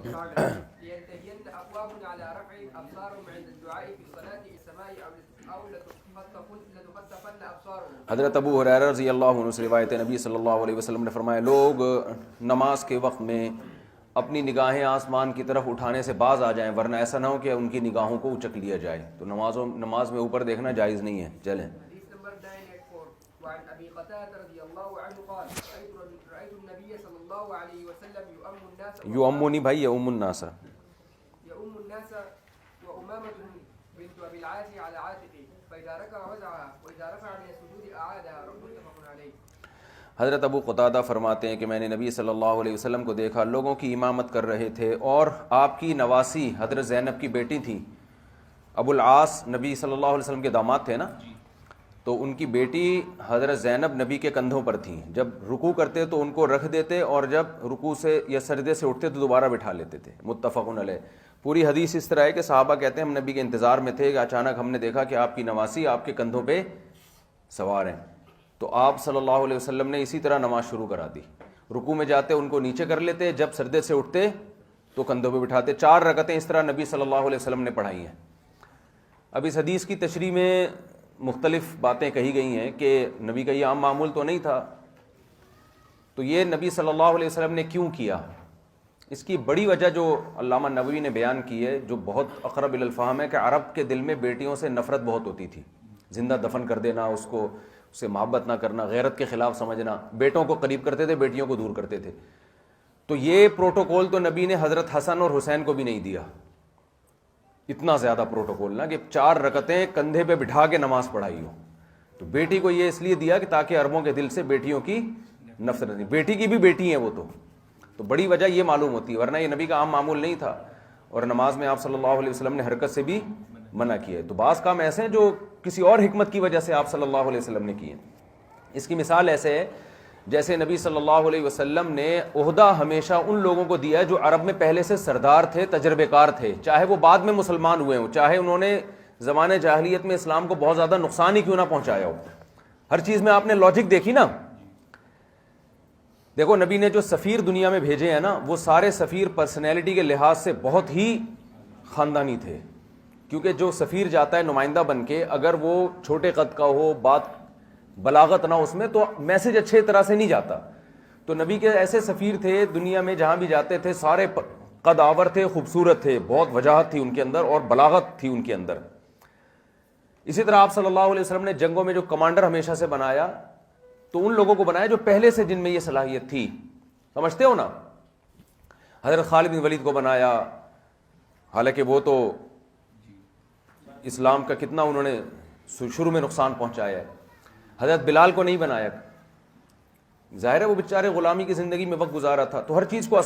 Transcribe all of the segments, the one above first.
لينتهين أقوام على رفع أبصارهم عند الدعاء في الصلاة في السماء أو لتخطفن أبصارهم. حضرت ابو ہریرہ رضی اللہ عنہ سے روایت ہے، نبی صلی اللہ علیہ وسلم نے فرمایا لوگ نماز کے وقت میں اپنی نگاہیں آسمان کی طرف اٹھانے سے باز آ جائیں، ورنہ ایسا نہ ہو کہ ان کی نگاہوں کو اچک لیا جائے. تو نماز میں اوپر دیکھنا جائز نہیں ہے. چلیں. حدیث نمبر 984 وعن أبي قتادة رضي الله عنه قال رأيت النبي صلى الله عليه وسلم يؤم الناس یؤمنی بھائی یؤم الناس وأمامة بنت أبي العاص على عاتقه فإذا ركع وضعها وإذا رفع من السجود أعادها متفق عليه. حضرت ابو قتادہ فرماتے ہیں کہ میں نے نبی صلی اللہ علیہ وسلم کو دیکھا، لوگوں کی امامت کر رہے تھے اور آپ کی نواسی حضرت زینب کی بیٹی تھی. ابو العاص نبی صلی اللہ علیہ وسلم کے داماد تھے نا، تو ان کی بیٹی حضرت زینب نبی کے کندھوں پر تھیں. جب رکوع کرتے تو ان کو رکھ دیتے اور جب رکوع سے یا سجدے سے اٹھتے تو دوبارہ بٹھا لیتے تھے. متفق علیہ. پوری حدیث اس طرح ہے کہ صحابہ کہتے ہیں ہم نبی کے انتظار میں تھے کہ اچانک ہم نے دیکھا کہ آپ کی نواسی آپ کے کندھوں پہ سوار ہیں. تو آپ صلی اللہ علیہ وسلم نے اسی طرح نماز شروع کرا دی. رکوع میں جاتے ان کو نیچے کر لیتے، جب سجدے سے اٹھتے تو کندھوں پہ بٹھاتے. 4 رکعتیں اس طرح نبی صلی اللہ علیہ وسلم نے پڑھائی ہیں. اب اس حدیث کی تشریح میں مختلف باتیں کہی گئی ہیں کہ نبی کا یہ عام معمول تو نہیں تھا، تو یہ نبی صلی اللہ علیہ وسلم نے کیوں کیا؟ اس کی بڑی وجہ جو علامہ نووی نے بیان کی ہے، جو بہت اقرب الی الفہم ہے، کہ عرب کے دل میں بیٹیوں سے نفرت بہت ہوتی تھی. زندہ دفن کر دینا، اس سے محبت نہ کرنا، غیرت کے خلاف سمجھنا. بیٹوں کو قریب کرتے تھے، بیٹیوں کو دور کرتے تھے. تو یہ پروٹوکول تو نبی نے حضرت حسن اور حسین کو بھی نہیں دیا. اتنا زیادہ پروٹوکول نہ کہ 4 رکعتیں کندھے پہ بٹھا کے نماز پڑھائی ہو. تو بیٹی کو یہ اس لیے دیا کہ تاکہ عربوں کے دل سے بیٹیوں کی نفرت نہیں. بیٹی کی بھی بیٹی ہیں وہ تو بڑی وجہ یہ معلوم ہوتی ہے، ورنہ یہ نبی کا عام معمول نہیں تھا. اور نماز میں آپ صلی اللہ علیہ وسلم نے حرکت سے بھی منع کیا ہے. تو بعض کام ایسے ہیں جو کسی اور حکمت کی وجہ سے آپ صلی اللہ علیہ وسلم نے کیے. اس کی مثال ایسے ہے جیسے نبی صلی اللہ علیہ وسلم نے عہدہ ہمیشہ ان لوگوں کو دیا ہے جو عرب میں پہلے سے سردار تھے، تجربے کار تھے، چاہے وہ بعد میں مسلمان ہوئے ہوں، چاہے انہوں نے زمانے جاہلیت میں اسلام کو بہت زیادہ نقصان ہی کیوں نہ پہنچایا ہو. ہر چیز میں آپ نے لاجک دیکھی نا. دیکھو نبی نے جو سفیر دنیا میں بھیجے ہیں نا، وہ سارے سفیر پرسنالٹی کے لحاظ سے بہت ہی خاندانی تھے. کیونکہ جو سفیر جاتا ہے نمائندہ بن کے، اگر وہ چھوٹے قد کا ہو، بات بلاغت نہ اس میں، تو میسج اچھے طرح سے نہیں جاتا. تو نبی کے ایسے سفیر تھے دنیا میں، جہاں بھی جاتے تھے سارے قد آور تھے، خوبصورت تھے، بہت وجاہت تھی ان کے اندر اور بلاغت تھی ان کے اندر. اسی طرح آپ صلی اللہ علیہ وسلم نے جنگوں میں جو کمانڈر ہمیشہ سے بنایا، تو ان لوگوں کو بنایا جو پہلے سے جن میں یہ صلاحیت تھی. سمجھتے ہو نا؟ حضرت خالد بن ولید کو بنایا، حالانکہ وہ تو اسلام کا کتنا انہوں نے شروع میں نقصان پہنچایا ہے. حضرت بلال کو نہیں بنایا، ظاہر ہے وہ بیچارے غلامی کی زندگی میں وقت گزارا تھا. تو ہر چیز کو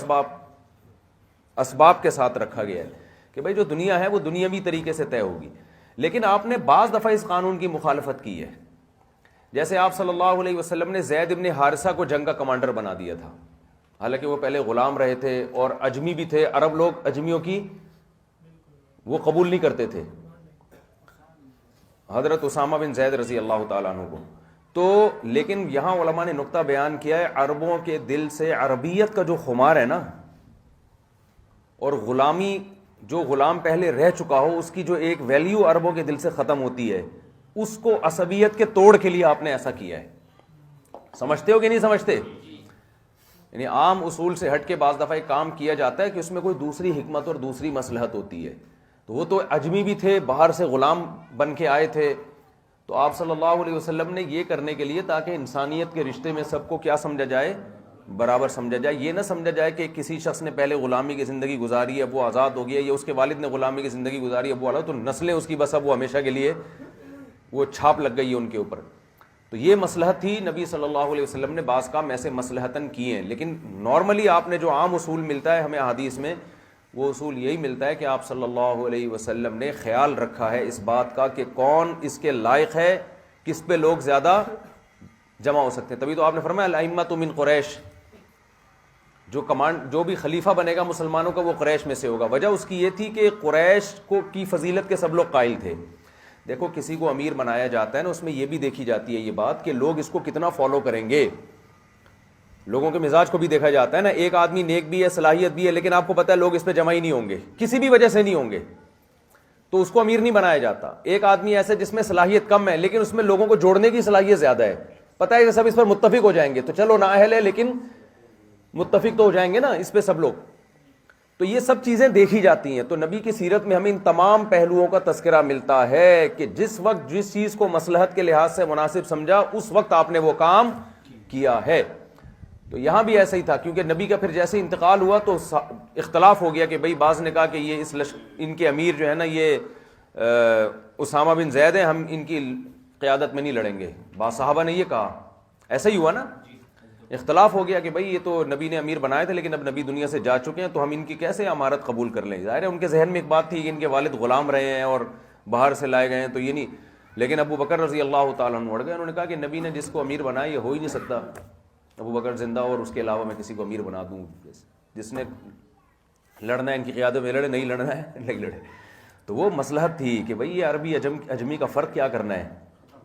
اسباب کے ساتھ رکھا گیا ہے کہ بھائی جو دنیا ہے وہ دنیاوی طریقے سے طے ہوگی. لیکن آپ نے بعض دفعہ اس قانون کی مخالفت کی ہے. جیسے آپ صلی اللہ علیہ وسلم نے زید ابن حارثہ کو جنگ کا کمانڈر بنا دیا تھا، حالانکہ وہ پہلے غلام رہے تھے اور اجمی بھی تھے. عرب لوگ اجمیوں کی وہ قبول نہیں کرتے تھے، حضرت اسامہ بن زید رضی اللہ تعالیٰ عنہ کو. تو لیکن یہاں علماء نے نقطہ بیان کیا ہے، عربوں کے دل سے عربیت کا جو خمار ہے نا، اور غلامی، جو غلام پہلے رہ چکا ہو اس کی جو ایک ویلیو عربوں کے دل سے ختم ہوتی ہے، اس کو عصبیت کے توڑ کے لیے آپ نے ایسا کیا ہے. سمجھتے ہو کہ نہیں سمجھتے؟ یعنی عام اصول سے ہٹ کے بعض دفعہ ایک کام کیا جاتا ہے کہ اس میں کوئی دوسری حکمت اور دوسری مصلحت ہوتی ہے. تو وہ تو اجمی بھی تھے، باہر سے غلام بن کے آئے تھے. تو آپ صلی اللہ علیہ وسلم نے یہ کرنے کے لیے تاکہ انسانیت کے رشتے میں سب کو کیا سمجھا جائے، برابر سمجھا جائے. یہ نہ سمجھا جائے کہ کسی شخص نے پہلے غلامی کی زندگی گزاری ہے اب وہ آزاد ہو گیا، یا اس کے والد نے غلامی کی زندگی گزاری اب وہ الگ، تو نسلیں اس کی بس اب وہ ہمیشہ کے لیے وہ چھاپ لگ گئی ہے ان کے اوپر. تو یہ مصلحت تھی، نبی صلی اللہ علیہ وسلم نے بعض کام ایسے مصلحتاً کیے ہیں. لیکن نارملی آپ نے جو عام اصول ملتا ہے ہمیں احادیث میں، وہ اصول یہی ملتا ہے کہ آپ صلی اللہ علیہ وسلم نے خیال رکھا ہے اس بات کا کہ کون اس کے لائق ہے، کس پہ لوگ زیادہ جمع ہو سکتے ہیں. تبھی تو آپ نے فرمایا الائمۃ من قریش، جو بھی خلیفہ بنے گا مسلمانوں کا وہ قریش میں سے ہوگا. وجہ اس کی یہ تھی کہ قریش کی فضیلت کے سب لوگ قائل تھے. دیکھو کسی کو امیر بنایا جاتا ہے نا، اس میں یہ بھی دیکھی جاتی ہے یہ بات کہ لوگ اس کو کتنا فالو کریں گے. لوگوں کے مزاج کو بھی دیکھا جاتا ہے نا. ایک آدمی نیک بھی ہے, صلاحیت بھی ہے, لیکن آپ کو پتہ ہے لوگ اس پہ جمع ہی نہیں ہوں گے, کسی بھی وجہ سے نہیں ہوں گے, تو اس کو امیر نہیں بنایا جاتا. ایک آدمی ایسے جس میں صلاحیت کم ہے لیکن اس میں لوگوں کو جوڑنے کی صلاحیت زیادہ ہے, پتہ ہے کہ سب اس پر متفق ہو جائیں گے, تو چلو نااہل ہے لیکن متفق تو ہو جائیں گے نا اس پہ سب لوگ. تو یہ سب چیزیں دیکھی جاتی ہیں. تو نبی کی سیرت میں ہمیں ان تمام پہلوؤں کا تذکرہ ملتا ہے کہ جس وقت جس چیز کو مصلحت کے لحاظ سے مناسب سمجھا اس وقت آپ نے وہ کام کیا ہے. تو یہاں بھی ایسا ہی تھا, کیونکہ نبی کا پھر جیسے انتقال ہوا تو اختلاف ہو گیا کہ بھئی بعض نے کہا کہ یہ ان کے امیر جو ہے نا یہ اسامہ بن زید ہیں, ہم ان کی قیادت میں نہیں لڑیں گے. بعض صحابہ نے یہ کہا, ایسا ہی ہوا نا, اختلاف ہو گیا کہ بھئی یہ تو نبی نے امیر بنائے تھے لیکن اب نبی دنیا سے جا چکے ہیں تو ہم ان کی کیسے امارت قبول کر لیں. ظاہر ہے ان کے ذہن میں ایک بات تھی کہ ان کے والد غلام رہے ہیں اور باہر سے لائے گئے ہیں تو یہ نہیں. لیکن ابو بکر رضی اللہ تعالیٰ عنہ اڑ گئے, انہوں نے کہا کہ نبی نے جس کو امیر بنایا یہ ہو ہی نہیں سکتا, ابو بکر زندہ اور اس کے علاوہ میں کسی کو امیر بنا دوں, جس نے لڑنا ہے ان کی قیادت میں لڑے, نہیں لڑنا ہے نہیں لڑے. تو وہ مصلحت تھی کہ بھئی یہ عربی عجمی کا فرق کیا کرنا ہے,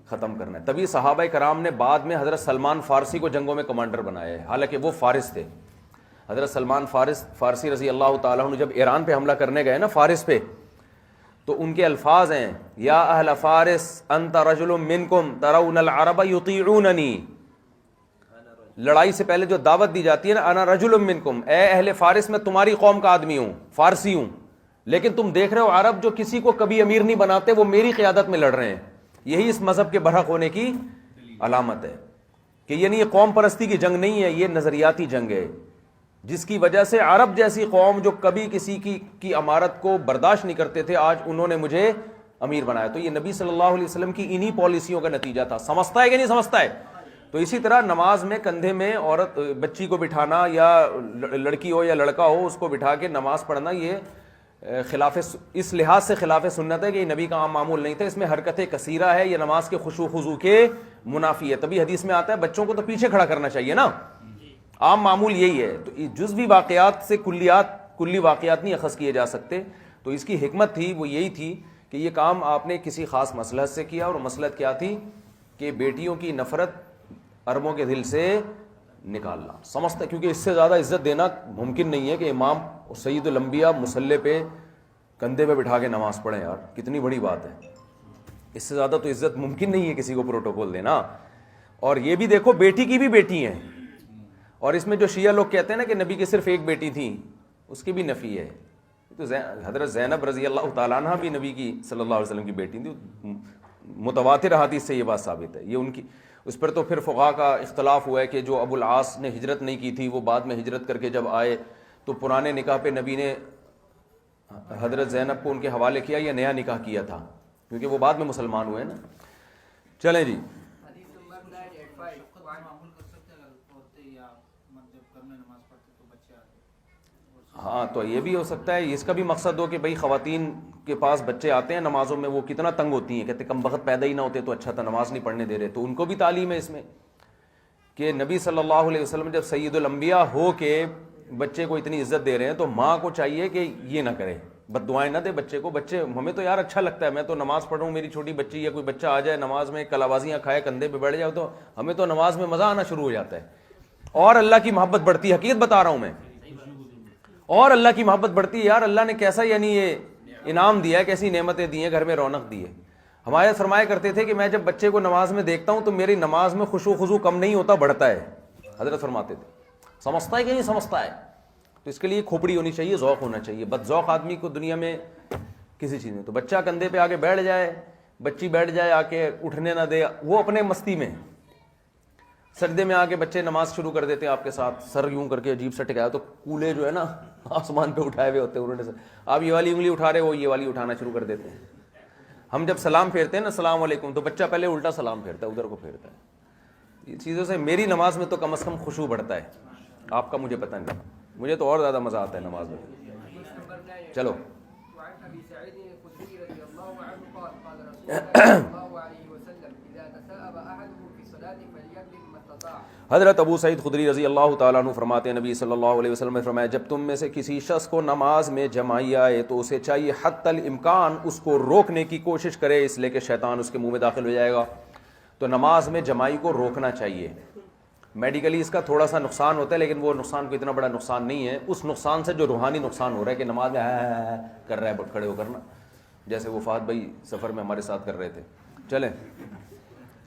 ختم کرنا ہے. تبھی صحابہ کرام نے بعد میں حضرت سلمان فارسی کو جنگوں میں کمانڈر بنایا ہے, حالانکہ وہ فارس تھے. حضرت سلمان فارسی رضی اللہ تعالیٰ عنہ جب ایران پہ حملہ کرنے گئے نا فارس پہ, تو ان کے الفاظ ہیں یا اہل فارس انت رجل منکم ترون العرب یطیعوننی. لڑائی سے پہلے جو دعوت دی جاتی ہے نا, انا رجل منکم, اے اہل فارس میں تمہاری قوم کا آدمی ہوں, فارسی ہوں, لیکن تم دیکھ رہے ہو عرب جو کسی کو کبھی امیر نہیں بناتے وہ میری قیادت میں لڑ رہے ہیں. یہی اس مذہب کے برحق ہونے کی علامت ہے کہ یعنی یہ قوم پرستی کی جنگ نہیں ہے, یہ نظریاتی جنگ ہے, جس کی وجہ سے عرب جیسی قوم جو کبھی کسی کی امارت کو برداشت نہیں کرتے تھے, آج انہوں نے مجھے امیر بنایا. تو یہ نبی صلی اللہ علیہ وسلم کی انہی پالیسیوں کا نتیجہ تھا. سمجھتا ہے کہ نہیں سمجھتا ہے؟ تو اسی طرح نماز میں کندھے میں عورت بچی کو بٹھانا, یا لڑکی ہو یا لڑکا ہو اس کو بٹھا کے نماز پڑھنا, یہ خلاف اس لحاظ سے خلاف سنت ہے کہ یہ نبی کا عام معمول نہیں تھا. اس میں حرکت کثیرہ ہے, یہ نماز کے خشوع خضوع کے منافی ہے. تبھی حدیث میں آتا ہے بچوں کو تو پیچھے کھڑا کرنا چاہیے نا, عام معمول یہی ہے. تو جزوی واقعات سے کلی واقعات نہیں اخذ کیے جا سکتے. تو اس کی حکمت تھی وہ یہی تھی کہ یہ کام آپ نے کسی خاص مصلحت سے کیا, اور مصلحت کیا تھی کہ بیٹیوں کی نفرت عربوں کے دل سے نکالنا. سمجھتا, کیونکہ اس سے زیادہ عزت دینا ممکن نہیں ہے کہ امام سید الانبیاء مصلی پہ کندھے پہ بٹھا کے نماز پڑھیں. یار کتنی بڑی بات ہے, اس سے زیادہ تو عزت ممکن نہیں ہے کسی کو پروٹوکول دینا. اور یہ بھی دیکھو بیٹی کی بھی بیٹی ہیں, اور اس میں جو شیعہ لوگ کہتے ہیں نا کہ نبی کی صرف ایک بیٹی تھی, اس کی بھی نفی ہے. تو حضرت زینب رضی اللہ تعالیٰ عنہ بھی نبی کی صلی اللہ علیہ وسلم کی بیٹی تھی. متواتر حدیث سے یہ بات ثابت ہے. یہ ان کی, اس پر تو پھر فقہاء کا اختلاف ہوا ہے کہ جو ابو العاص نے ہجرت نہیں کی تھی وہ بعد میں ہجرت کر کے جب آئے تو پرانے نکاح پہ نبی نے حضرت زینب کو ان کے حوالے کیا یا نیا نکاح کیا تھا, کیونکہ وہ بعد میں مسلمان ہوئے نا. چلیں جی, ہاں تو یہ بھی ہو سکتا ہے. اس کا بھی مقصد ہو کہ بھئی خواتین کے پاس بچے آتے ہیں نمازوں میں, وہ کتنا تنگ ہوتی ہیں, کہتے کم بخت پیدا ہی نہ ہوتے تو اچھا تھا, نماز نہیں پڑھنے دے رہے. تو ان کو بھی تعلیم ہے اس میں کہ نبی صلی اللہ علیہ وسلم جب سید الانبیاء ہو کے بچے کو اتنی عزت دے رہے ہیں تو ماں کو چاہیے کہ یہ نہ کرے, بد دعائیں نہ دے بچے کو. بچے ہمیں تو یار اچھا لگتا ہے, میں تو نماز پڑھ رہا ہوں, میری چھوٹی بچی یا کوئی بچہ آ جائے نماز میں کلابازیاں کھائے کندھے پہ بیٹھ جائے تو ہمیں تو نماز میں مزہ آنا شروع ہو جاتا ہے, اور اللہ کی محبت بڑھتی ہے. حقیقت بتا رہا ہوں میں, اور اللہ کی محبت بڑھتی ہے. یار اللہ نے کیسا یعنی یہ انعام دیا ہے, کیسی نعمتیں دی ہیں, گھر میں رونق دی ہے. ہمارے فرمایا کرتے تھے کہ میں جب بچے کو نماز میں دیکھتا ہوں تو میری نماز میں خشوع خضوع کم نہیں ہوتا, بڑھتا ہے. حضرت فرماتے تھے. سمجھتا ہے کہ نہیں سمجھتا ہے؟ تو اس کے لیے کھوپڑی ہونی چاہیے, ذوق ہونا چاہیے. بد ذوق آدمی کو دنیا میں کسی چیز میں, تو بچہ کندھے پہ آ کے بیٹھ جائے, بچی بیٹھ جائے آ کے, اٹھنے نہ دے, وہ اپنے مستی میں. سجدے میں آ کے بچے نماز شروع کر دیتے ہیں آپ کے ساتھ, سر یوں کر کے عجیب سا ٹکایا, تو کولے جو ہے نا آسمان پہ اٹھائے ہوئے ہوتے ہیں انہوں نے, آپ یہ والی انگلی اٹھا رہے, وہ یہ والی اٹھانا شروع کر دیتے ہیں. ہم جب سلام پھیرتے ہیں نا السلام علیکم, تو بچہ پہلے الٹا سلام پھیرتا ہے, ادھر کو پھیرتا ہے. یہ چیزوں سے میری نماز میں تو کم از کم خشوع بڑھتا ہے, آپ کا مجھے پتہ نہیں, مجھے تو اور زیادہ مزہ آتا ہے نماز میں. چلو حضرت ابو سعید خدری رضی اللہ تعالیٰ عنہ فرماتے ہیں نبی صلی اللہ علیہ وسلم نے فرمایا جب تم میں سے کسی شخص کو نماز میں جمائی آئے تو اسے چاہیے حتی الامکان اس کو روکنے کی کوشش کرے, اس لیے کہ شیطان اس کے منہ میں داخل ہو جائے گا. تو نماز میں جمائی کو روکنا چاہیے. میڈیکلی اس کا تھوڑا سا نقصان ہوتا ہے, لیکن وہ نقصان کو اتنا بڑا نقصان نہیں ہے اس نقصان سے جو روحانی نقصان ہو رہا ہے کہ نماز میں کر رہا ہے کھڑے ہو کرنا, جیسے وہ فہد بھائی سفر میں ہمارے ساتھ کر رہے تھے. چلیں,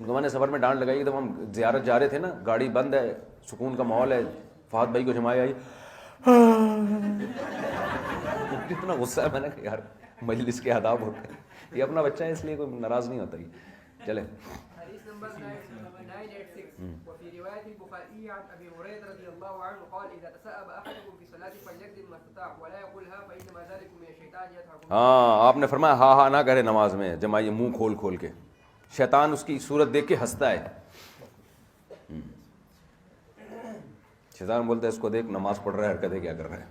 میں نے سفر میں ڈانٹ لگائی, جب ہم زیارت جا رہے تھے نا, گاڑی بند ہے, سکون کا ماحول ہے, فہد بھائی کو جمایا آئی, کتنا غصہ ہے. میں نے کہا یار مجلس کے آداب ہوتے ہیں, یہ اپنا بچہ ہے اس لیے کوئی ناراض نہیں ہوتا. یہ چلیں. حديث نمبر 986 وفي رواية البخاري عن أبي هريرة رضي الله عنه قال إذا تسأب أحدكم في صلاة فليكذب ما استطاع ولا يقولها فإنما ذلك من الشيطان يضحك. ہاں, آپ نے فرمایا ہاں ہاں نہ کرے نماز میں, جمائیے منہ کھول کھول کے, شیطان اس کی صورت دیکھ کے ہنستا ہے. شیطان بولتا ہے اس کو دیکھ نماز پڑھ رہا ہے, حرکتیں کیا کر رہا ہے.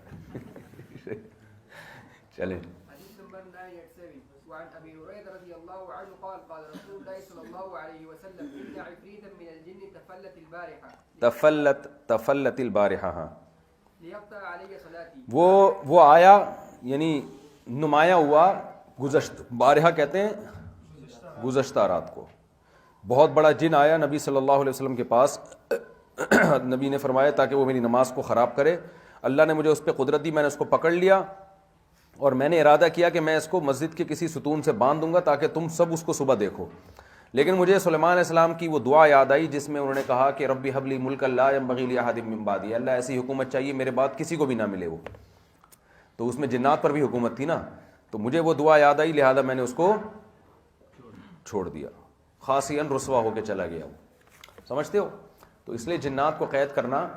چلیں. حديث نمبر 987 وعن أبي هريرة رضي الله عنه قال قال رسول الله صلى الله عليه وسلم إن عفريتا من الجن تفلت البارحة تفلت البارحة, ہاں ليقطع علي صلاتي. وہ آیا یعنی نمایاں ہوا, بارحہ کہتے ہیں گزشتہ رات کو. بہت بڑا جن آیا نبی صلی اللہ علیہ وسلم کے پاس. نبی نے فرمایا تاکہ وہ میری نماز کو خراب کرے. اللہ نے مجھے اس پہ قدرت دی, میں نے اس کو پکڑ لیا اور میں نے ارادہ کیا کہ میں اس کو مسجد کے کسی ستون سے باندھ دوں گا تاکہ تم سب اس کو صبح دیکھو. لیکن مجھے سلیمان علیہ السلام کی وہ دعا یاد آئی جس میں انہوں نے کہا کہ ربی حب لی ملکا لا ینبغی لأحد من بعدی, اللہ ایسی حکومت چاہیے میرے بعد کسی کو بھی نہ ملے. وہ تو اس میں جنات پر بھی حکومت تھی نا, تو مجھے وہ دعا یاد آئی, لہذا میں نے اس کو چھوڑ دیا. خاصیاً رسوا ہو کے چلا گیا. وہ سمجھتے ہو, تو اس لیے جنات کو قید کرنا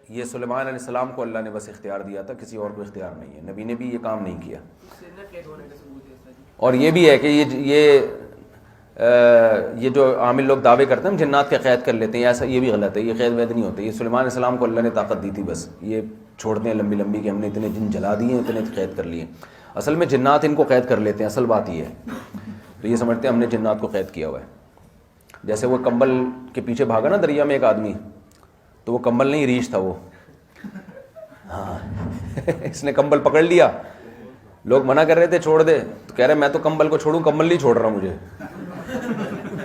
یہ سلیمان علیہ السلام کو اللہ نے بس اختیار دیا تھا, کسی اور کو اختیار نہیں ہے. نبی نے بھی یہ کام نہیں کیا. اور یہ بھی ہے کہ یہ جو عامل لوگ دعوے کرتے ہیں ہم جنات کے قید کر لیتے ہیں, ایسا یہ بھی غلط ہے. یہ قید وید نہیں ہوتے. یہ سلیمان علیہ السلام کو اللہ نے طاقت دی تھی, بس یہ چھوڑتے ہیں لمبی لمبی کہ ہم نے اتنے جن جلا دیے ہیں, اتنے قید کر لیے. اصل میں جنات ان کو قید کر لیتے ہیں, اصل بات یہ ہے. تو یہ سمجھتے ہیں ہم نے جنات کو قید کیا ہوا ہے. جیسے وہ کمبل کے پیچھے بھاگا نا دریا میں ایک آدمی, تو وہ کمبل نہیں ریچھ تھا وہ, ہاں اس نے کمبل پکڑ لیا, لوگ منع کر رہے تھے چھوڑ دے, تو کہہ رہے میں تو کمبل کو چھوڑوں, کمبل نہیں چھوڑ رہا مجھے,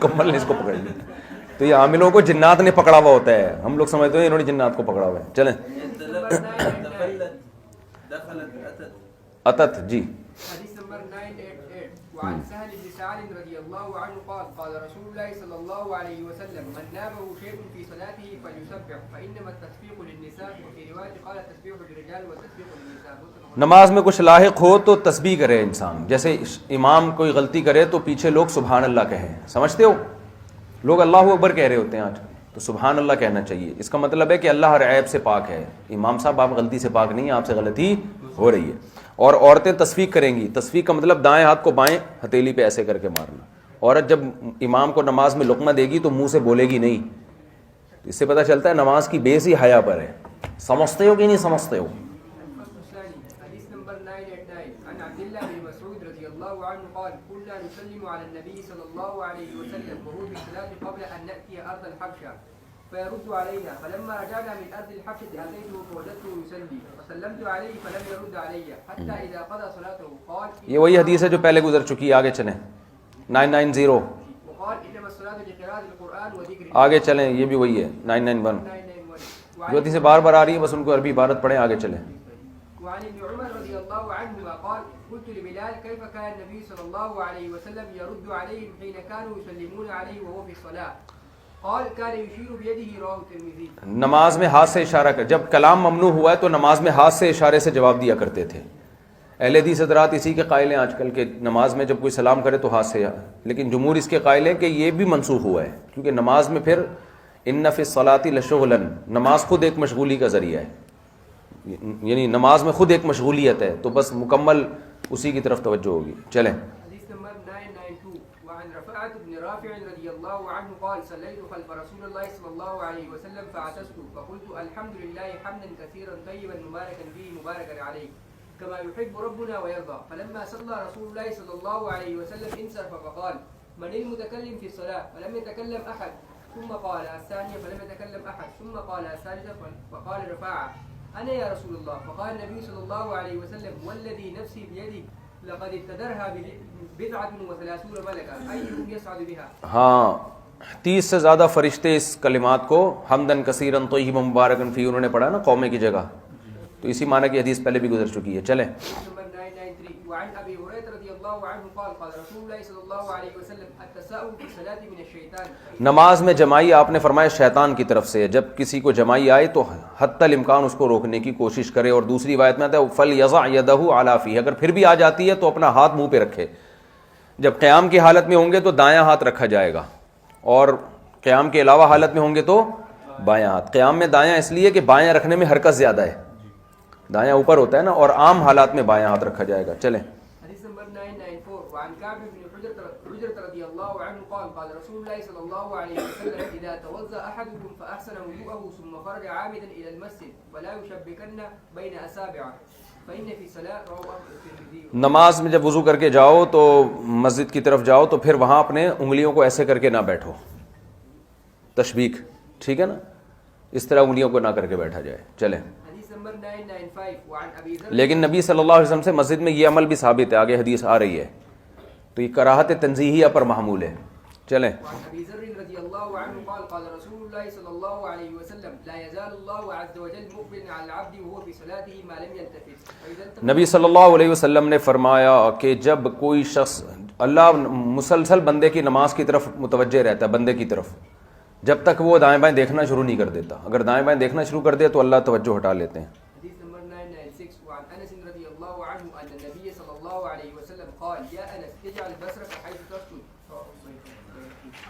کمبل نے اس کو پکڑ لیا. تو یہ عاملوں کو جنات نے پکڑا ہوا ہوتا ہے, ہم لوگ سمجھتے ہیں انہوں نے جنات کو پکڑا ہوا ہے. چلیں. اتت جی. حديث نمبر 988 وعن سهل بن سعد رضي الله عنه قال قال رسول الله صلى الله عليه وسلم من نابه شيء في صلاته فليسبح فإنما التسبيح للنساء وفي رواية قال التسبيح للرجال والتسبيح للنساء. نماز میں کچھ لاحق ہو تو تسبیح کرے انسان. جیسے امام کوئی غلطی کرے تو پیچھے لوگ سبحان اللہ کہیں, سمجھتے ہو, لوگ اللہ اکبر کہہ رہے ہوتے ہیں آج, تو سبحان اللہ کہنا چاہیے. اس کا مطلب ہے کہ اللہ ہر عیب سے پاک ہے. امام صاحب آپ غلطی سے پاک نہیں ہیں, آپ سے غلطی ہو رہی ہے. اور عورتیں تصفیق کریں گی, تصفیق کا مطلب دائیں ہاتھ کو بائیں ہتھیلی پہ ایسے کر کے مارنا. عورت جب امام کو نماز میں لقمہ دے گی تو منہ سے بولے گی نہیں. تو اس سے پتہ چلتا ہے نماز کی بیس ہی حیا پر ہے. سمجھتے ہو کہ نہیں سمجھتے ہو؟ حديث نمبر 989 عن عبد الله بن مسعود رضي الله عنه قال كنا نسلم على النبي صلى الله عليه وسلم وهو في الصلاة قبل أن نأتي أرض الحبشة فيرد علينا فلما رجعنا من أرض الحبشة أتيته فوجدته يصلي فسلمت عليه فلم يرد علي حتى إذا قضى صلاته قال یہ وہی حدیث ہے جو پہلے گزر چکی ہے. آگے چلیں. 990 وقال إنما الصلاة لقراءة القرآن وذكر. آگے چلیں, یہ بھی وہی ہے 991. جو حدیثیں بار بار آ رہی ہیں بس ان کو عربی عبارت پڑھیں. آگے چلیں. وعن ابن عمر رضي الله عنهما قال قلت لبلال كيف كان النبي صلى الله عليه وسلم يرد عليهم حين كانوا يسلمون عليه وهو في الصلاة قال كان يشير بيده رواه الترمذي. نماز میں ہاتھ سے اشارہ کر, جب کلام ممنوع ہوا ہے تو نماز میں ہاتھ سے اشارے سے جواب دیا کرتے تھے. اہل حدیث حضرات اسی کے قائل ہیں آج کل کے نماز میں جب کوئی سلام کرے تو ہاتھ سے, لیکن جمہور اس کے قائل ہیں کہ یہ بھی منسوخ ہوا ہے, کیونکہ نماز میں پھر ان فی الصلاۃ لشغلا, نماز خود ایک مشغولی کا ذریعہ ہے, یعنی نماز میں خود ایک مشغولیت ہے, تو بس مکمل اسی کی طرف توجہ ہوگی. چلیں. حدیث نمبر 992 وعن رفاعة بن رافع رضي الله عنه قال صليت خلف رسول الله صلى الله عليه وسلم فعتست فقلت الحمد لله حمدا كثيرا طيبا مباركا فيه مباركا عليه كما يحب ربنا ويرضى فلما صلى رسول الله صلى الله عليه وسلم انصرف فقال من المتكلم في الصلاة فلم يتكلم أحد ثم قال الثانية فلم يتكلم أحد ثم قال الثالثة فقال رفاعة أنا يا رسول الله فقال النبي صلى الله عليه وسلم والذي نفسي بيده لقد ابتدرها 37 ملكا أيهم يصعد بها. ہاں 30 سے زیادہ فرشتے اس کلمات کو حمدن کثیرن طیبا مبارکن فی انہوں نے پڑھا نا قومے کی جگہ، تو اسی معنی کی حدیث پہلے بھی گزر چکی ہے. چلیں نمبر 993 وعن ابي هريره رضي الله عنه قال قال رسول الله صلى الله عليه وسلم التساؤل في الصلاه من الشيطان. نماز میں جماعی آپ نے فرمایا شیطان کی طرف سے ہے. جب کسی کو جماعی آئے تو حتی الامکان اس کو روکنے کی کوشش کرے. اور دوسری روایت میں آتا ہے فلیضع یدہ علی فیہ، اگر پھر بھی آ جاتی ہے تو اپنا ہاتھ منہ پہ رکھے. جب قیام کی حالت میں ہوں گے تو دایاں ہاتھ رکھا جائے گا، اور قیام کے علاوہ حالت میں ہوں گے تو بایاں ہاتھ. قیام میں دایاں اس لیے کہ بایاں رکھنے میں حرکت زیادہ ہے، دایاں اوپر ہوتا ہے نا، اور عام حالات میں بایاں ہاتھ رکھا جائے گا. چلیں حدیث نمبر 994 وعن كعب بن حجرة رضي الله عنه قال قال رسول الله صلى الله عليه وسلم إذا توضأ أحدكم فأحسن وضوءه ثم خرج عامدا إلى المسجد فلا يشبكن بين أصابعه فإن في صلاة رواه الترمذي. نماز میں جب وضو کر کے جاؤ تو مسجد کی طرف جاؤ تو پھر وہاں اپنے انگلیوں کو ایسے کر کے نہ بیٹھو، تشبیک، ٹھیک ہے نا، اس طرح انگلیوں کو نہ کر کے بیٹھا جائے. چلیں حدیث نمبر 995 وعن أبي ذر. لیکن نبی صلی اللہ علیہ وسلم سے مسجد میں یہ عمل بھی ثابت ہے، آگے حدیث آ رہی ہے، تو یہ کراہت تنزیہیہ پر محمول ہے. چلیں وعن أبي ذر رضي الله عنه قال قال رسول الله صلى الله عليه وسلم لا يزال الله عز وجل مقبلا على العبد وهو في صلاته ما لم يلتفت. نبی صلی اللہ علیہ وسلم نے فرمایا کہ جب کوئی شخص، اللہ مسلسل بندے کی نماز کی طرف متوجہ رہتا ہے، بندے کی طرف، جب تک وہ دائیں بائیں دیکھنا شروع نہیں کر دیتا. اگر دائیں بائیں دیکھنا شروع کر دے تو اللہ توجہ ہٹا لیتے ہیں. حديث نمبر 996 وعن انس رضي الله عنه ان النبي صلى الله عليه وسلم قال يا انس اجعل بصرك حيث تسجد.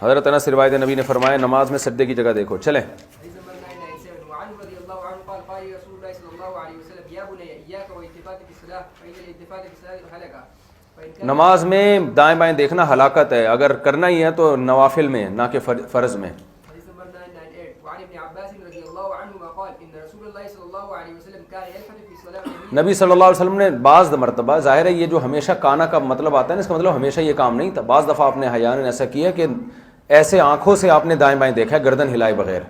حضرت انس روایت نبی نے فرمایا نماز میں سجدے کی جگہ دیکھو. چلیں حديث نمبر 997 وعن رضي الله عنه قال قال رسول الله صلی اللہ علیہ وسلم یا بني اياك والالتفات في الصلاه فان الالتفات في الصلاه هلكه. نماز میں دائیں بائیں دیکھنا ہلاکت ہے، اگر کرنا ہی ہے تو نوافل میں، نہ کہ فرض میں. حديث نمبر 998 وعن ابن عباس رضي الله عنهما قال ان رسول الله صلى الله عليه وسلم كان يلحد في الصلاه. نبی صلی اللہ علیہ وسلم نے بعض مرتبہ، ظاہر ہے یہ جو ہمیشہ کانا کا مطلب آتا ہے نا، اس کا مطلب ہمیشہ یہ کام نہیں تھا، بعض دفعہ آپ نے حیاً ایسا کیا کہ ایسے آنکھوں سے آپ نے دائیں بائیں دیکھا گردن ہلائے بغیر،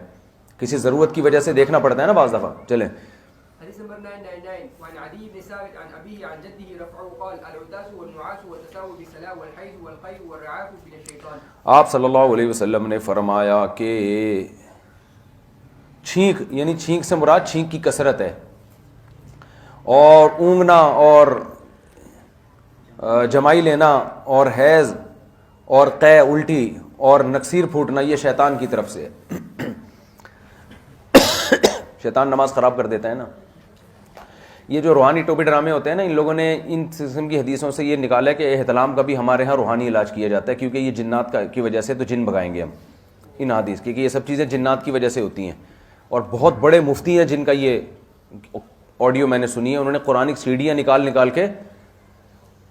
کسی ضرورت کی وجہ سے دیکھنا پڑتا ہے نا بعض دفعہ. چلیں حديث نمبر 999 وعن عدي بن ثابت عن أبيه عن جده رفعه قال العداس والنعاس والتساؤل بالصلاة والحيض والقيء والرعاف من الشيطان. آپ صلی اللہ علیہ وسلم نے فرمایا کہ چھینک، یعنی چھینک سے مراد چھینک کی کثرت ہے، اور اونگنا اور جمائی لینا اور حیض اور قے الٹی اور نکسیر پھوٹنا یہ شیطان کی طرف سے ہے. شیطان نماز خراب کر دیتا ہے نا. یہ جو روحانی ٹوپی ڈرامے ہوتے ہیں نا، ان لوگوں نے ان قسم کی حدیثوں سے یہ نکالا ہے کہ احتلام کا بھی ہمارے ہاں روحانی علاج کیا جاتا ہے، کیونکہ یہ جنات کی وجہ سے، تو جن بگائیں گے ہم ان حدیث کی کہ یہ سب چیزیں جنات کی وجہ سے ہوتی ہیں. اور بہت بڑے مفتی ہیں جن کا یہ آڈیو میں نے سنی ہے، انہوں نے قرآنک سیڑھیاں نکال کے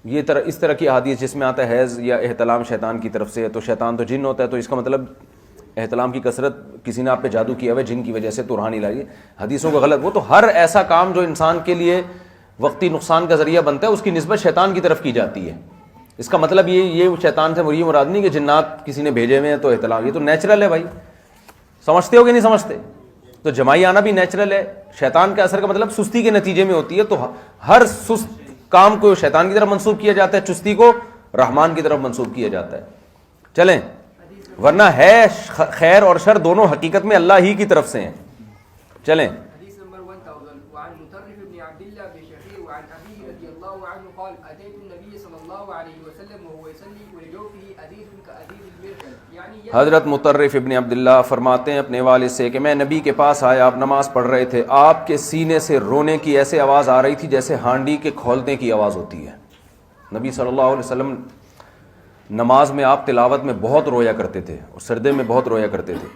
یہ اس طرح کی حدیث جس میں آتا ہے حیض یا احتلام شیطان کی طرف سے ہے، تو شیطان تو جن ہوتا ہے، تو اس کا مطلب احتلام کی کثرت کسی نے آپ پہ جادو کیا ہوا ہے جن کی وجہ سے، تو روحانی علاج حدیثوں کو غلط. وہ تو ہر ایسا کام جو انسان کے لیے وقتی نقصان کا ذریعہ بنتا ہے اس کی نسبت شیطان کی طرف کی جاتی ہے. اس کا مطلب یہ شیطان سے یہ مراد نہیں کہ جنات کسی نے بھیجے ہوئے ہیں تو احتلام، یہ تو نیچرل ہے بھائی. سمجھتے ہو کہ نہیں سمجھتے؟ تو جمائی آنا بھی نیچرل ہے. شیطان کے اثر کا مطلب سستی کے نتیجے میں ہوتی ہے، تو ہر سست کام کو شیطان کی طرف منسوب کیا جاتا ہے، چستی کو رحمان کی طرف منسوب کیا جاتا ہے. چلیں ورنہ ہے خیر اور شر دونوں حقیقت میں اللہ ہی کی طرف سے ہیں. چلیں حديث نمبر 1000 وعن مطرف بن عبد الله بن شخير وعن أبيه رضي الله عنه قال أتيت النبي صلى الله عليه وسلم وهو يصلي ولجوفه أديث كأديث المرجل يعني حضرت مطرف ابن عبداللہ فرماتے ہیں اپنے والد سے کہ میں نبی کے پاس آیا، آپ نماز پڑھ رہے تھے، آپ کے سینے سے رونے کی ایسے آواز آ رہی تھی جیسے ہانڈی کے کھولنے کی آواز ہوتی ہے. نبی صلی اللہ علیہ وسلم نماز میں آپ تلاوت میں بہت رویا کرتے تھے اور سردے میں بہت رویا کرتے تھے.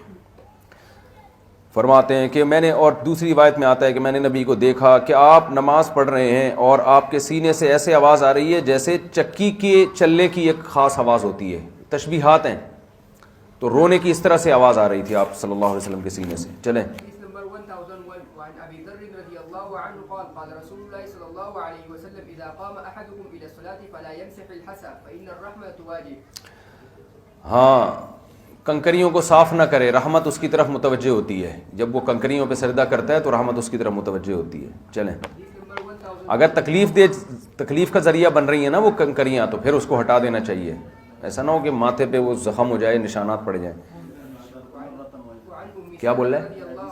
فرماتے ہیں کہ میں نے، اور دوسری روایت میں آتا ہے کہ میں نے نبی کو دیکھا کہ آپ نماز پڑھ رہے ہیں اور آپ کے سینے سے ایسے آواز آ رہی ہے جیسے چکی کے چلنے کی ایک خاص آواز ہوتی ہے. تشبیہات ہیں، تو رونے کی اس طرح سے آواز آ رہی تھی آپ صلی اللہ علیہ وسلم کے سینے سے. چلیں حديث نمبر 1001 وعن أبي ذر رضي الله عنه قال قال رسول الله صلى الله عليه وسلم إذا قام أحدكم إلى الصلاة فلا يمسح الحسى فإن الرحمة تواجه. ہاں، کنکریوں کو صاف نہ کرے، رحمت اس کی طرف متوجہ ہوتی ہے. جب وہ کنکریوں پہ سجدہ کرتا ہے تو رحمت اس کی طرف متوجہ ہوتی ہے. چلیں حديث نمبر 1000 اگر تکلیف کا ذریعہ بن رہی ہیں نا وہ کنکریاں، تو پھر اس کو ہٹا دینا چاہیے. ایسا نہ ہو کہ ماتھے پہ وہ زخم ہو جائے، نشانات پڑ جائیں. کیا بول رہے ہیں؟ رضی اللہ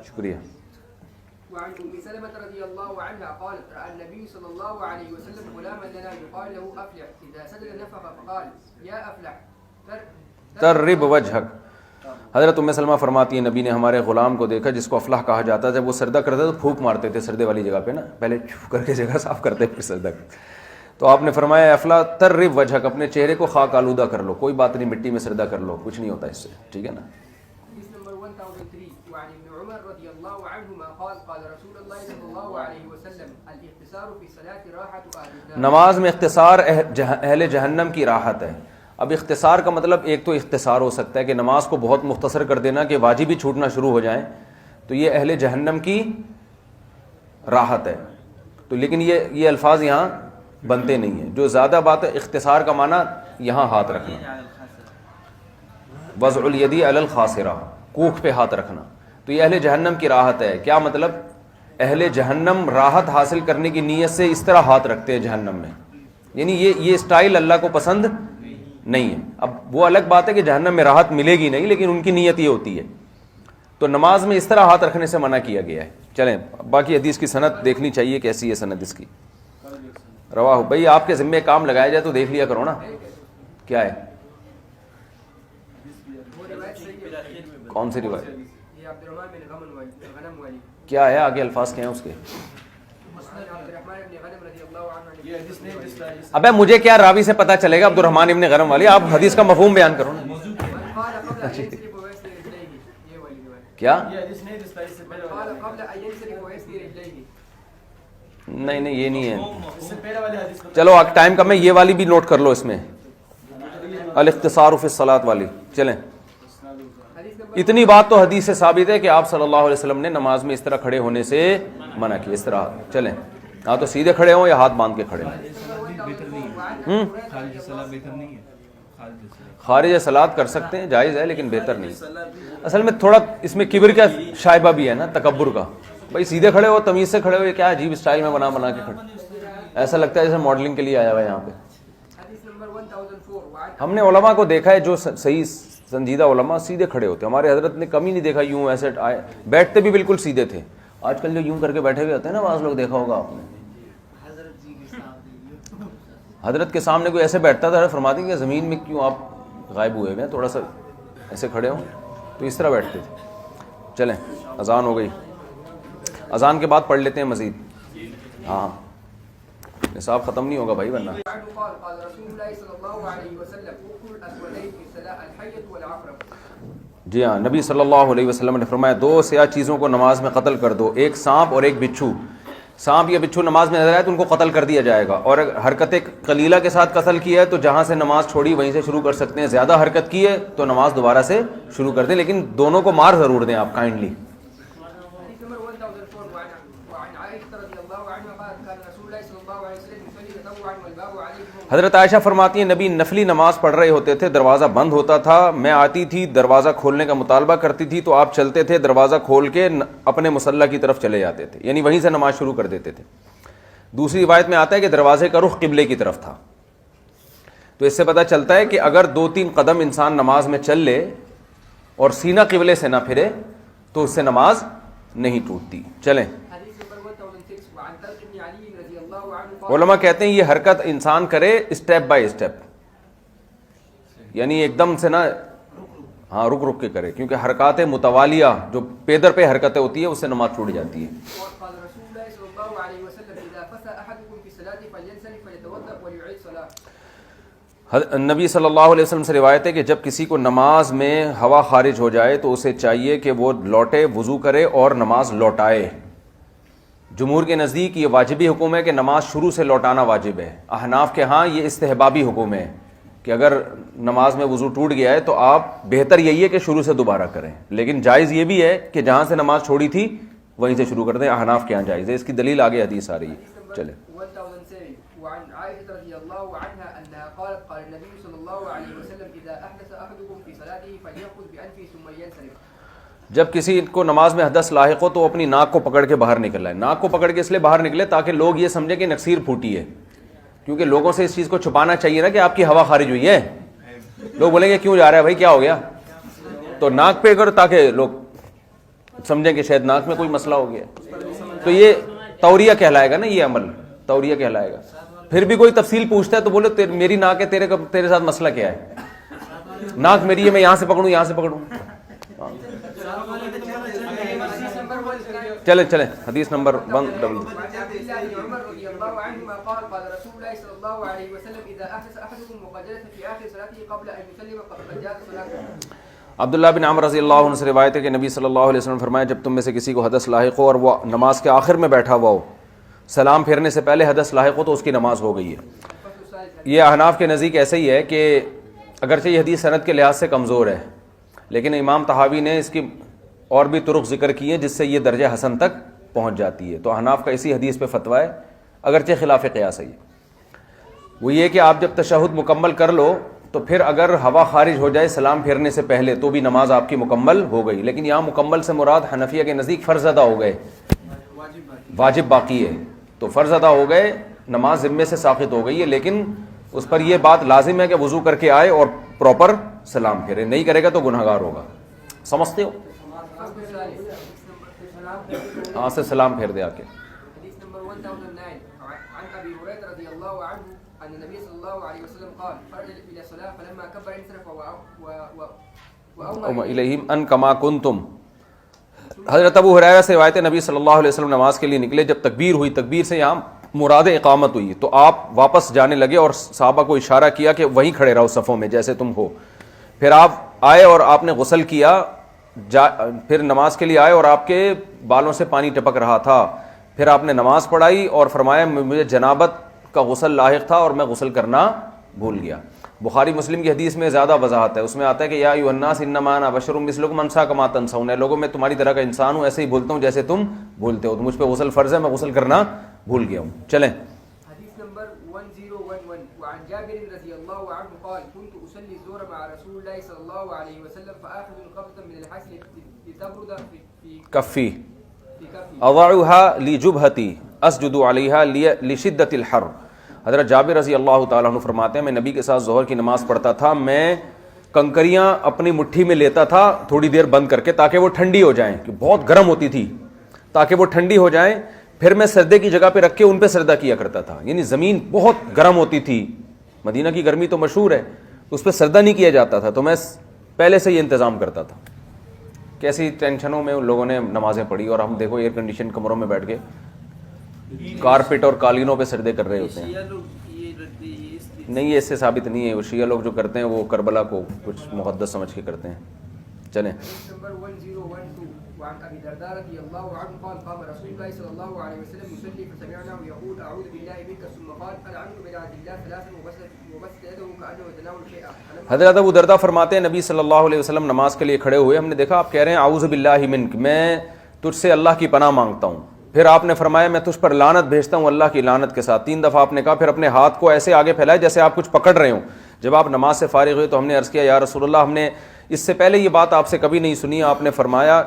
شکریہ. وعن ام سلمة رضي الله عنها قالت رأى النبي صلى الله عليه وسلم غلاما لنا يقال له أفلح إذا سجد نفخ فقال يا أفلح ترب وجهک. حضرت ام سلمہ فرماتی ہیں نبی نے ہمارے غلام کو دیکھا جس کو افلاح کہا جاتا ہے. جب وہ سجدہ کرتے تو پھونک مارتے تھے سجدے والی جگہ پہ نا, پہلے چھو کر کے جگہ صاف کرتے پھر سجدہ کرتے. تو آپ نے فرمایا افلاح ترب وجهک, اپنے چہرے کو خاک آلودہ کر لو, کوئی بات نہیں, مٹی میں سجدہ کر لو, کچھ نہیں ہوتا اس سے, ٹھیک ہے نا. حديث نمبر 1003 وعن ابن عمر رضي الله عنهما قال قال رسول الله صلى الله عليه وسلم الاختصار في الصلاة راحة أهل النار. نماز میں اختصار اہل جہنم کی راحت ہے. اب اختصار کا مطلب ایک تو اختصار ہو سکتا ہے کہ نماز کو بہت مختصر کر دینا کہ واجب ہی چھوٹنا شروع ہو جائیں, تو یہ اہل جہنم کی راحت ہے. تو لیکن یہ الفاظ یہاں بنتے نہیں ہیں. جو زیادہ بات ہے اختصار کا معنی یہاں ہاتھ رکھنا, وضع الیدی علی الخاصرہ, کوکھ پہ ہاتھ رکھنا. تو یہ اہل جہنم کی راحت ہے. کیا مطلب؟ اہل جہنم راحت حاصل کرنے کی نیت سے اس طرح ہاتھ رکھتے ہیں جہنم میں, یعنی یہ اسٹائل اللہ کو پسند نہیں ہے. اب وہ الگ بات ہے کہ جہنم میں راحت ملے گی نہیں, لیکن ان کی نیت یہ ہوتی ہے. تو نماز میں اس طرح ہاتھ رکھنے سے منع کیا گیا ہے. چلیں باقی حدیث کی سند دیکھنی چاہیے کیسی ہے سند اس کی. رواہ بھائی آپ کے ذمہ کام لگایا جائے تو دیکھ لیا کرو نا کیا ہے. کون سی روایت؟ یہ عبد الرحمن بن غنم والی. کیا ہے آگے الفاظ کیا ہیں اس کے؟ مسند عبد الرحمن بن غنم رضی اللہ عنہ. ابے مجھے کیا راوی سے پتہ چلے گا عبد الرحمن ابن غنم والی, آپ حدیث کا مفہوم بیان کرو نا. قال قبل ان ينصرف ويسير رجليه, یہ والی روایت. کیا؟ قال قبل ان ينصرف ويسير رجليه. نہیں یہ نہیں ہے. چلو ٹائم کم ہے, یہ والی بھی نوٹ کر لو اس میں, الاختصار فی الصلاۃ والی. چلیں اتنی بات تو حدیث سے ثابت ہے کہ آپ صلی اللہ علیہ وسلم نے نماز میں اس طرح کھڑے ہونے سے منع کیا. اس طرح چلیں, ہاں تو سیدھے کھڑے ہوں یا ہاتھ باندھ کے کھڑے ہوں. خارج صلاۃ کر سکتے ہیں, جائز ہے, لیکن بہتر نہیں. اصل میں تھوڑا اس میں کبر کا شائبہ بھی ہے نا, تکبر کا. بھائی سیدھے کھڑے ہو, تمیز سے کھڑے ہو, یہ کیا عجیب اسٹائل میں بنا کے کھڑے, ایسا لگتا ہے جیسے ماڈلنگ کے لیے آیا ہوا ہے یہاں پہ. ہم نے علماء کو دیکھا ہے جو صحیح سنجیدہ علماء سیدھے کھڑے ہوتے. ہمارے حضرت نے کمی نہیں دیکھا یوں ایسے آئے, بیٹھتے بھی بالکل سیدھے تھے. آج کل جو یوں کر کے بیٹھے ہوئے ہوتے ہیں نا بعض لوگ, دیکھا ہوگا آپ نے, حضرت کے سامنے کوئی ایسے بیٹھتا تھا, فرماتے ہیں کہ زمین میں کیوں آپ غائب ہوئے ہوئے ہیں, تھوڑا سا ایسے کھڑے ہوں. تو اس طرح بیٹھتے تھے. چلیں اذان ہو گئی, اذان کے بعد پڑھ لیتے ہیں مزید. ہاں نصاب ختم نہیں ہوگا بھائی ورنہ. جی ہاں, نبی صلی اللہ علیہ وسلم نے فرمایا 2 سیاہ چیزوں کو نماز میں قتل کر دو, ایک سانپ اور ایک بچھو. سانپ یا بچھو نماز میں نظر آئے تو ان کو قتل کر دیا جائے گا. اور اگر حرکت قلیلہ کے ساتھ قتل کی ہے تو جہاں سے نماز چھوڑی وہیں سے شروع کر سکتے ہیں. زیادہ حرکت کی ہے تو نماز دوبارہ سے شروع کر دیں, لیکن دونوں کو مار ضرور دیں آپ کائنڈلی. حضرت عائشہ فرماتی ہیں نبی نفلی نماز پڑھ رہے ہوتے تھے, دروازہ بند ہوتا تھا, میں آتی تھی دروازہ کھولنے کا مطالبہ کرتی تھی تو آپ چلتے تھے, دروازہ کھول کے اپنے مصلی کی طرف چلے جاتے تھے, یعنی وہیں سے نماز شروع کر دیتے تھے. دوسری روایت میں آتا ہے کہ دروازے کا رخ قبلے کی طرف تھا. تو اس سے پتہ چلتا ہے کہ اگر 2-3 قدم انسان نماز میں چل لے اور سینہ قبلے سے نہ پھرے تو اس سے نماز نہیں ٹوٹتی. چلیں علماء کہتے ہیں یہ حرکت انسان کرے اسٹیپ بائی اسٹیپ, یعنی ایک دم سے نہ, ہاں رک رک کے کرے, کیونکہ حرکات متوالیہ جو پیدر پہ حرکتیں ہوتی ہے اس سے نماز ٹوٹ جاتی ہے. نبی صلی اللہ علیہ وسلم سے روایت ہے کہ جب کسی کو نماز میں ہوا خارج ہو جائے تو اسے چاہیے کہ وہ لوٹے, وضو کرے اور نماز لوٹائے. جمہور کے نزدیک یہ واجبی حکم ہے کہ نماز شروع سے لوٹانا واجب ہے. احناف کے ہاں یہ استحبابی حکم ہے کہ اگر نماز میں وضو ٹوٹ گیا ہے تو آپ بہتر یہی ہے کہ شروع سے دوبارہ کریں, لیکن جائز یہ بھی ہے کہ جہاں سے نماز چھوڑی تھی وہیں سے شروع کر دیں. احناف کے ہاں جائز ہے, اس کی دلیل آگے حدیث آ رہی ہے. چلے وعن عائشة رضي الله عنها أنها قالت قال النبي صلى الله عليه وسلم إذا أحدث أحدكم في صلاته فليأخذ بأنفه ثم ينصرف. جب کسی کو نماز میں حدث لاحق ہو تو وہ اپنی ناک کو پکڑ کے باہر نکل آئے. ناک کو پکڑ کے اس لیے باہر نکلے تاکہ لوگ یہ سمجھیں کہ نکسیر پھوٹی ہے, کیونکہ لوگوں سے اس چیز کو چھپانا چاہیے نا کہ آپ کی ہوا خارج ہوئی ہے. لوگ بولیں گے کیوں جا رہا ہے بھائی, کیا ہو گیا, تو ناک پہ کرو تاکہ لوگ سمجھیں کہ شاید ناک میں کوئی مسئلہ ہو گیا. تو یہ توریہ کہلائے گا نا, یہ عمل توریہ کہلائے گا. پھر بھی کوئی تفصیل پوچھتا ہے تو بولے میری ناک ہے, تیرے ساتھ مسئلہ کیا ہے؟ ناک میری ہے, میں یہاں سے پکڑوں یہاں سے پکڑوں. چلیں چلیں حدیث نمبر 1. عبداللہ بن عمر رضی اللہ عنہ سے روایت ہے کہ نبی صلی اللہ علیہ وسلم فرمایا جب تم میں سے کسی کو حدث لاحق ہو اور وہ نماز کے آخر میں بیٹھا ہوا ہو, سلام پھیرنے سے پہلے حدث لاحق ہو تو اس کی نماز ہو گئی ہے. یہ احناف کے نزدیک ایسے ہی ہے کہ اگرچہ یہ حدیث سند کے لحاظ سے کمزور ہے, لیکن امام طحاوی نے اس کی اور بھی طرق ذکر کی ہیں جس سے یہ درجہ حسن تک پہنچ جاتی ہے. تو احناف کا اسی حدیث پہ فتویٰ ہے, اگرچہ خلاف قیاس ہے. وہ یہ کہ آپ جب تشہد مکمل کر لو تو پھر اگر ہوا خارج ہو جائے سلام پھیرنے سے پہلے تو بھی نماز آپ کی مکمل ہو گئی. لیکن یہاں مکمل سے مراد حنفیہ کے نزدیک فرض ادا ہو گئے, واجب باقی ہے. تو فرض ادا ہو گئے, نماز ذمے سے ساقط ہو گئی ہے, لیکن اس پر یہ بات لازم ہے کہ وضو کر کے آئے اور پراپر سلام پھیرے. نہیں کرے گا تو گنہگار ہوگا. سمجھتے ہو؟ ہاں سے سلام پھیر دے آ کے. ان کما کنتم. حضرت ابو ہریرہ سے روایت ہے نبی صلی اللہ علیہ وسلم نماز کے لیے نکلے, جب تکبیر ہوئی, تکبیر سے یہاں مراد اقامت ہوئی, تو آپ واپس جانے لگے اور صحابہ کو اشارہ کیا کہ وہیں کھڑے رہو صفوں میں جیسے تم ہو. پھر آپ آئے اور آپ نے غسل کیا, پھر نماز کے لیے آئے اور آپ کے بالوں سے پانی ٹپک رہا تھا. پھر آپ نے نماز پڑھائی اور فرمایا مجھے جنابت کا غسل لاحق تھا اور میں غسل کرنا بھول گیا. بخاری مسلم کی حدیث میں زیادہ وضاحت ہے, اس میں آتا ہے کہ یا ایھا الناس انما انا بشر مثلکم انسا کما تنسون. لوگوں میں تمہاری طرح کا انسان ہوں, ایسے ہی بھولتا ہوں جیسے تم بھولتے ہو. تو مجھ پہ غسل فرض ہے, میں غسل کرنا بھول گیا ہوں. چلیں حدیث نمبر 1011 وعن جابر رضی اللہ عنہ قال كنت اصلي الظهر مع رسول الله صلى الله عليه وسلم فاخذ قبضه من الحسن لتبرد في کفی اضعها لجبهتي اسجد عليها لشدة الحر. حضرت جابر رضی اللہ تعالیٰ عنہ فرماتے ہیں میں نبی کے ساتھ ظہر کی نماز پڑھتا تھا, میں کنکریاں اپنی مٹھی میں لیتا تھا تھوڑی دیر بند کر کے تاکہ وہ ٹھنڈی ہو جائیں, کہ بہت گرم ہوتی تھی, تاکہ وہ ٹھنڈی ہو جائیں. پھر میں سردے کی جگہ پہ رکھ کے ان پہ سجدہ کیا کرتا تھا. یعنی زمین بہت گرم ہوتی تھی, مدینہ کی گرمی تو مشہور ہے, اس پہ سجدہ نہیں کیا جاتا تھا. تو میں پہلے سے یہ انتظام کرتا تھا. کیسی ٹینشنوں میں ان لوگوں نے نمازیں پڑھی, اور ہم دیکھو ایئر کنڈیشن کمروں میں بیٹھ کے کارپیٹ اور قالینوں پہ سجدے کر رہے ہوتے ہیں. نہیں, یہ اس سے ثابت نہیں ہے. وہ شیعہ لوگ جو کرتے ہیں وہ کربلا کو کچھ مقدس سمجھ کے کرتے ہیں. چلیں وعن ابي الدرداء رضي الله عنه قال قام رسول الله صلى الله عليه وسلم يصلي فسمعناه يقول اعوذ بالله منك ثم قال العنك بعد الله ثلاثا وبسط يده كانه يتناول شيئا. حضرت ابو درداء فرماتے ہیں نبی صلی اللہ علیہ وسلم نماز کے لیے کھڑے ہوئے, ہم نے دیکھا آپ کہہ رہے ہیں اعوذ باللہ منک, میں تجھ سے اللہ کی پناہ مانگتا ہوں. پھر آپ نے فرمایا میں تجھ پر لعنت بھیجتا ہوں اللہ کی لعنت کے ساتھ. 3 دفعہ آپ نے کہا. پھر اپنے ہاتھ کو ایسے آگے پھیلائے جیسے آپ کچھ پکڑ رہے ہوں. جب آپ نماز سے فارغ ہوئے تو ہم نے عرض کیا یا رسول اللہ, ہم نے اس سے پہلے یہ بات آپ سے کبھی نہیں سنی. آپ نے فرمایا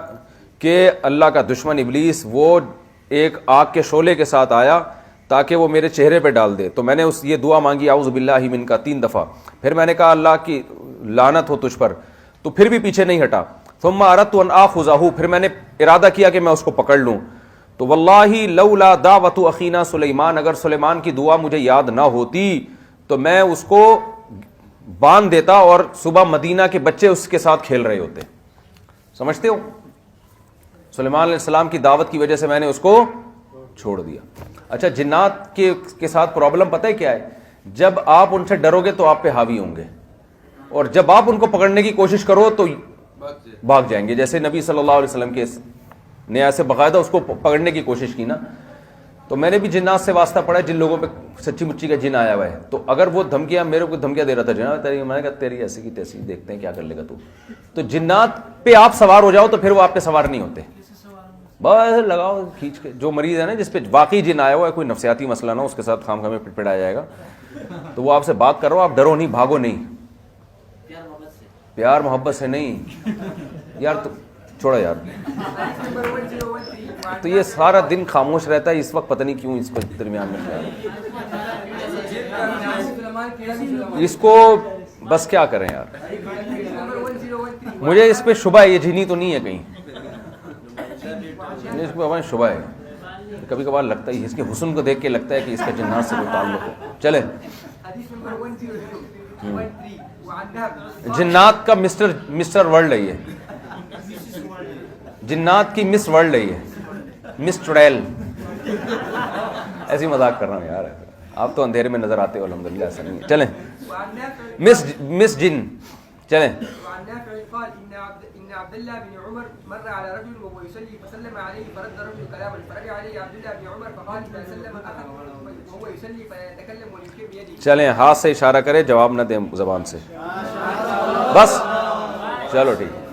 کہ اللہ کا دشمن ابلیس وہ ایک آگ کے شعلے کے ساتھ آیا تاکہ وہ میرے چہرے پہ ڈال دے. تو میں نے یہ دعا مانگی اعوذ باللہ من کا 3 دفعہ. پھر میں نے کہا اللہ کی لعنت ہو تجھ پر, تو پھر بھی پیچھے نہیں ہٹا. ثم اردت ان آخذہ, پھر میں نے ارادہ کیا کہ میں اس کو پکڑ لوں. تو واللہ لولا دعوت اخینا سلیمان, اگر سلیمان کی دعا مجھے یاد نہ ہوتی تو میں اس کو باندھ دیتا اور صبح مدینہ کے بچے اس کے ساتھ کھیل رہے ہوتے. سمجھتے ہو؟ سلیمان علیہ السلام کی دعوت کی وجہ سے میں نے اس کو چھوڑ دیا. اچھا, جنات کے ساتھ پرابلم پتہ ہے کیا ہے؟ جب آپ ان سے ڈرو گے تو آپ پہ حاوی ہوں گے, اور جب آپ ان کو پکڑنے کی کوشش کرو تو بھاگ جائیں گے. جیسے نبی صلی اللہ علیہ وسلم کے نے ایسے باقاعدہ اس کو پکڑنے کی کوشش کی نا. تو میں نے بھی جنات سے واسطہ پڑا جن لوگوں پہ سچی مچی کا جن آیا ہوا ہے. تو اگر وہ دھمکیاں میرے کو دھمکیاں دے رہا تھا جناب, میں نے کہا تیری ایسی کی تیسی, دیکھتے ہیں کیا کر لے گا تو. تو جنات پہ آپ سوار ہو جاؤ تو پھر وہ آپ پہ سوار نہیں ہوتے. بس لگاؤ کھینچ کے. جو مریض ہے نا جس پہ واقعی جن آیا ہوا ہے, کوئی نفسیاتی مسئلہ نہ ہو, اس کے ساتھ خام خامے پڑایا جائے گا. تو وہ آپ سے بات کر رہا ہو, آپ ڈرو نہیں, بھاگو نہیں, پیار محبت سے نہیں یار. تو چھوڑا یار. تو یہ سارا دن خاموش رہتا ہے اس وقت, پتہ نہیں کیوں اس کو درمیان میں کیا اس کو بس کیا کریں یار. مجھے اس پہ شبہ ہے، یہ جنی تو نہیں ہے کہیں، اس پہ شبہ ہے، کبھی کبھار لگتا ہے اس کے حسن کو دیکھ کے لگتا ہے کہ اس کا جنات سے کوئی تعلق ہے. چلے حدیث نمبر 1013 وعن نهر جنات کا مسٹر ورلڈ ہے، یہ جنات کی مس ورلڈ ہے، یہ مس ٹریل. ایسی مذاق کر رہا ہوں یار، آپ تو اندھیرے میں نظر آتے ہو الحمدللہ، ایسا نہیں ہے. چلیں وعن نافع مس جن. چلیں وعن نافع قال إن عبد الله بن عمر مر على رجل وهو يصلي فسلم عليه فرد رجل كلاما فرجع عليه عبد الله بن عمر فقال فسلم أحد وهو يصلي فيتكلم ويشير بيده. چلیں ہاتھ سے اشارہ کرے، جواب نہ دیں زبان سے، بس چلو ٹھیک ہے.